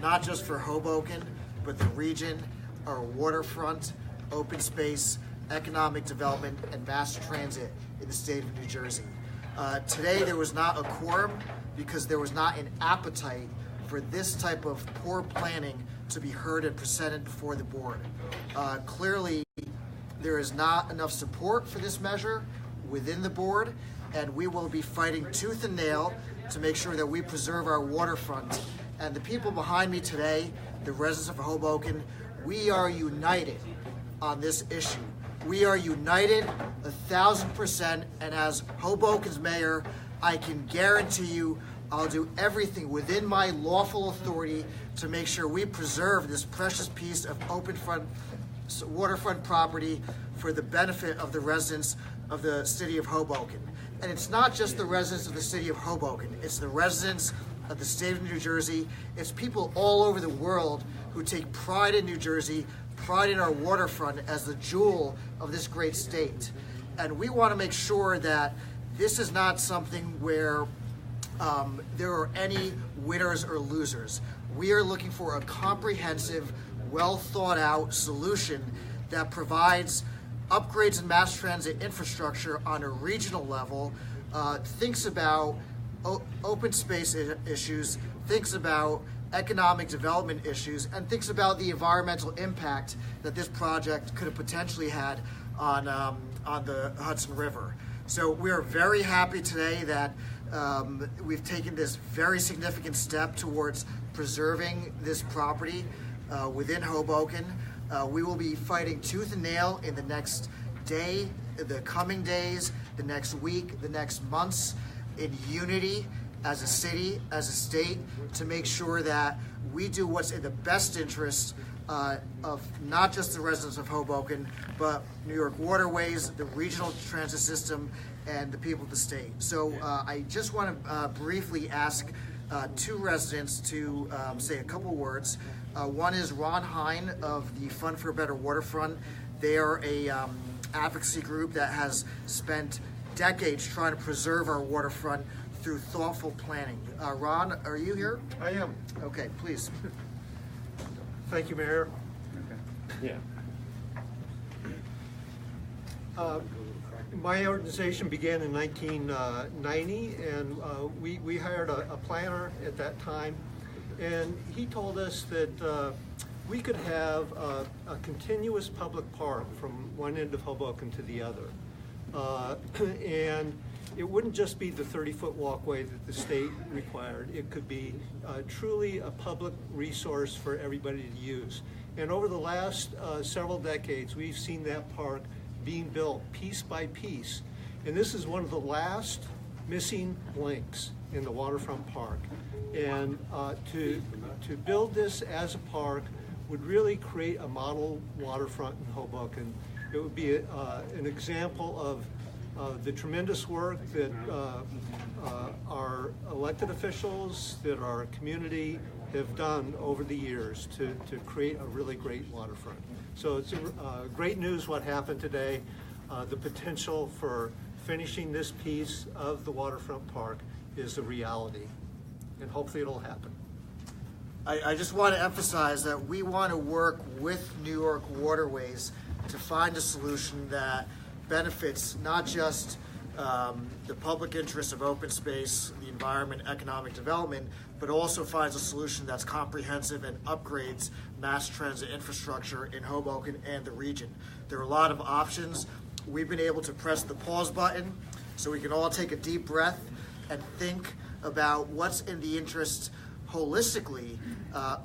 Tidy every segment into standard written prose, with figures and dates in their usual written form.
not just for Hoboken, but the region, our waterfront, open space, economic development, and mass transit in the state of New Jersey. Today there was not a quorum because there was not an appetite for this type of poor planning to be heard and presented before the board. Clearly, there is not enough support for this measure within the board, and we will be fighting tooth and nail to make sure that we preserve our waterfront. And the people behind me today, the residents of Hoboken, we are united on this issue. We are united 1,000%, and as Hoboken's mayor, I can guarantee you I'll do everything within my lawful authority to make sure we preserve this precious piece of waterfront property for the benefit of the residents of the city of Hoboken. And it's not just the residents of the city of Hoboken, it's the residents of the state of New Jersey. It's people all over the world who take pride in New Jersey, pride in our waterfront as the jewel of this great state. And we want to make sure that this is not something where there are any winners or losers. We are looking for a comprehensive, well thought out solution that provides upgrades in mass transit infrastructure on a regional level, thinks about open space issues, thinks about economic development issues, and thinks about the environmental impact that this project could have potentially had on the Hudson River. So we are very happy today that we've taken this very significant step towards preserving this property within Hoboken. We will be fighting tooth and nail in the next day, the coming days, the next week, the next months, in unity as a city, as a state, to make sure that we do what's in the best interest of not just the residents of Hoboken, but New York Waterways, the regional transit system, and the people of the state. So I just want to briefly ask two residents to say a couple words. One is Ron Hine of the Fund for a Better Waterfront. They are a advocacy group that has spent decades trying to preserve our waterfront through thoughtful planning. Ron, are you here? I am. Okay, please. Thank you, Mayor. Yeah. My organization began in 1990, and we hired a planner at that time, and he told us that we could have a continuous public park from one end of Hoboken to the other. And it wouldn't just be the 30-foot walkway that the state required. It could be truly a public resource for everybody to use. And over the last several decades, we've seen that park being built piece by piece. And this is one of the last missing links in the waterfront park. And to build this as a park would really create a model waterfront in Hoboken. It would be an example of the tremendous work that our elected officials, that our community have done over the years to create a really great waterfront. So it's great news what happened today. The potential for finishing this piece of the waterfront park is a reality, and hopefully it'll happen. I just want to emphasize that we want to work with New York Waterways to find a solution that benefits not just the public interest of open space, the environment, economic development, but also finds a solution that's comprehensive and upgrades mass transit infrastructure in Hoboken and the region. There are a lot of options. We've been able to press the pause button so we can all take a deep breath and think about what's in the interest holistically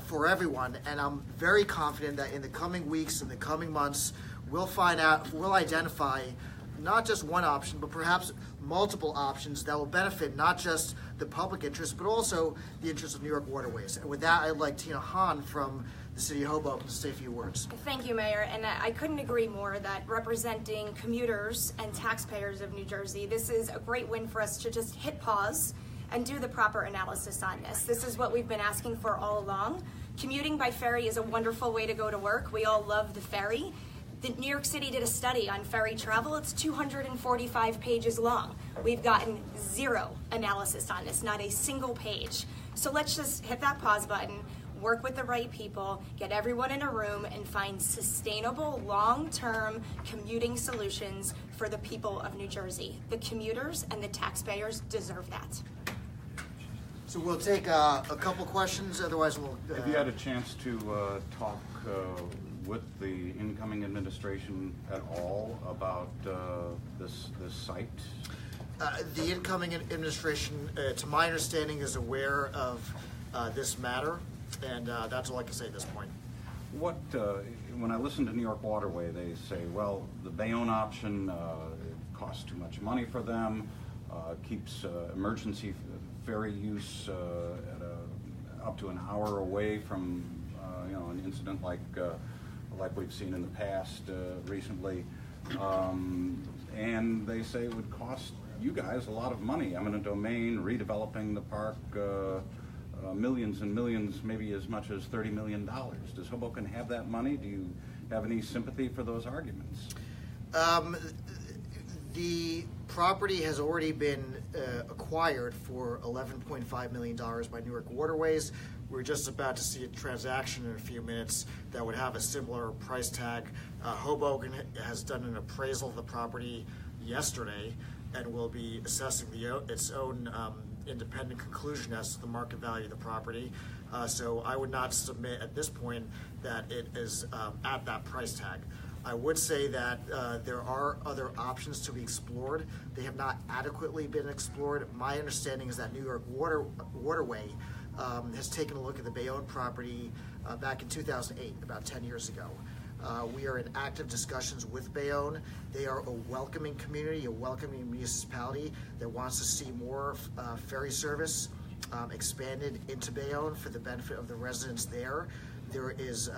for everyone. And I'm very confident that in the coming weeks and the coming months, we'll identify not just one option, but perhaps multiple options that will benefit not just the public interest, but also the interests of New York Waterways. And with that, I'd like Tina Hahn from the City of Hoboken to say a few words. Thank you, Mayor, and I couldn't agree more that representing commuters and taxpayers of New Jersey, this is a great win for us to just hit pause and do the proper analysis on this. This is what we've been asking for all along. Commuting by ferry is a wonderful way to go to work. We all love the ferry. New York City did a study on ferry travel. It's 245 pages long. We've gotten zero analysis on this, not a single page. So let's just hit that pause button. work with the right people, get everyone in a room, and find sustainable, long-term commuting solutions for the people of New Jersey. The commuters and the taxpayers deserve that. So we'll take a couple questions, otherwise we'll... Have you had a chance to talk with the incoming administration at all about this site? The incoming administration, to my understanding, is aware of this matter, and that's all I can say at this point. What, when I listen to New York Waterway, they say, well, the Bayonne option costs too much money for them, keeps emergency ferry use up to an hour away from an incident like we've seen in the past recently, and they say it would cost you guys a lot of money, eminent domain, redeveloping the park, millions and millions, maybe as much as $30 million. Does Hoboken have that money? Do you have any sympathy for those arguments? The property has already been acquired for $11.5 million by New York Waterways. We're just about to see a transaction in a few minutes that would have a similar price tag. Hoboken has done an appraisal of the property yesterday and will be assessing its own independent conclusion as to the market value of the property. So I would not submit at this point that it is at that price tag. I would say that there are other options to be explored. They have not adequately been explored. My understanding is that New York Waterway has taken a look at the Bayonne property back in 2008, about 10 years ago. We are in active discussions with Bayonne. They are a welcoming community, a welcoming municipality that wants to see more ferry service expanded into Bayonne for the benefit of the residents there. There is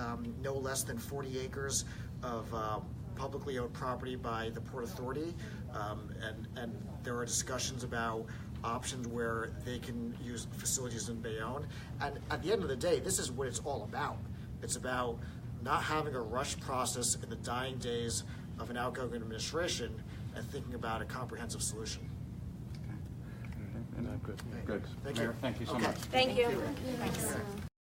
no less than 40 acres of publicly owned property by the Port Authority, and there are discussions about options where they can use facilities in Bayonne. And at the end of the day, this is what it's all about. It's about not having a rush process in the dying days of an outgoing administration and thinking about a comprehensive solution. Okay. Good. Thank you. Mayor, thank you so Okay. much. Thank you. Thank you. Thanks.